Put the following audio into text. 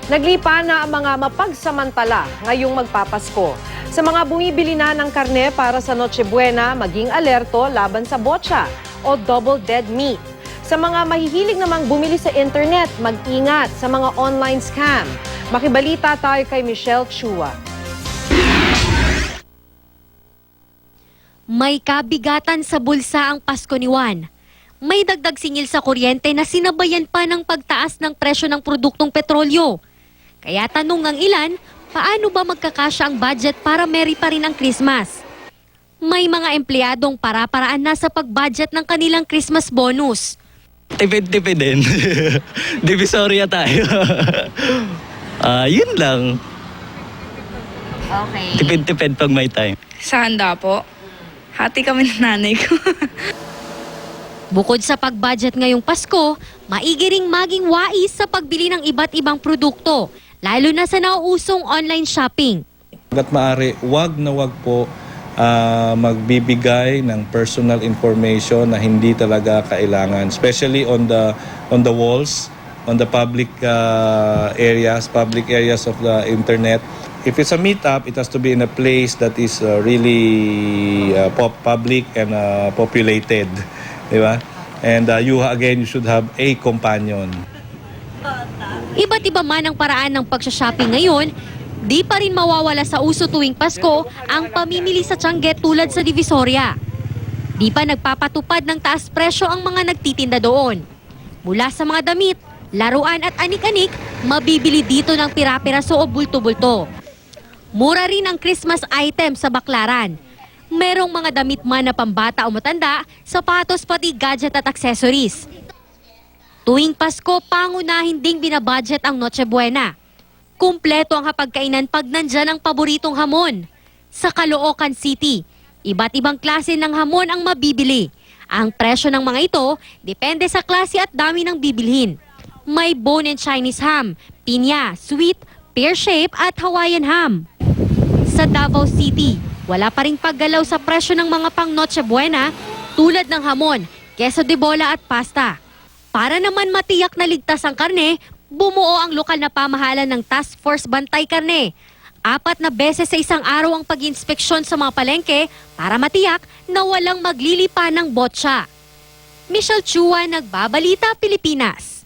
Naglipa na ang mga mapagsamantala ngayong magpapasko. Sa mga bumibili na ng karne para sa Noche Buena, maging alerto laban sa botcha o double dead meat. Sa mga mahihilig namang bumili sa internet, mag-ingat sa mga online scam. Makibalita tayo kay Michelle Chua. May kabigatan sa bulsa ang Pasko ni Juan. May dagdag singil sa kuryente na sinabayan pa ng pagtaas ng presyo ng produktong petrolyo. Kaya tanong ng ilan, paano ba magkakasya ang budget para merry pa rin ang Christmas? May mga empleyadong para-paraan na sa pag-budget ng kanilang Christmas bonus. Tipid-tipid din. Divisoria tayo. Yun lang. Okay. Tipid-tipid pag may time. Sa handa po. Hati kami ng nanay ko. Bukod sa pag-budget ngayong Pasko, maigi ring maging wais sa pagbili ng iba't ibang produkto, lalo na sa nauusong online shopping. Hangga't maaari, wag po magbibigay ng personal information na hindi talaga kailangan, especially on the walls, on the public areas of the internet. If it's a meetup, it has to be in a place that is really public and populated, di ba? And you should have a companion. Iba't iba man ang paraan ng pagsha-shopping ngayon, di pa rin mawawala sa uso tuwing Pasko ang pamimili sa Tiangge tulad sa Divisoria. Di pa nagpapatupad ng taas presyo ang mga nagtitinda doon. Mula sa mga damit, laruan at anik-anik, mabibili dito ng pira-piraso o bulto-bulto. Mura rin ang Christmas item sa Baklaran. Merong mga damit man na pambata o matanda, sapatos pati gadget at accessories. Tuwing Pasko, pangunahin ding binabudget ang Noche Buena. Kumpleto ang hapagkainan pag nandyan ang paboritong hamon. Sa Caloocan City, iba't ibang klase ng hamon ang mabibili. Ang presyo ng mga ito, depende sa klase at dami ng bibilhin. May bone and Chinese ham, pinya, sweet, pear shape at Hawaiian ham. Sa Davao City, wala pa ring paggalaw sa presyo ng mga pang Noche Buena tulad ng hamon, queso de bola at pasta. Para naman matiyak na ligtas ang karne, bumuo ang lokal na pamahalan ng Task Force Bantay Karne. 4 na beses sa isang araw ang pag-inspeksyon sa mga palengke para matiyak na walang maglilipa ng botsa. Michelle Chua, Nagbabalita, Pilipinas.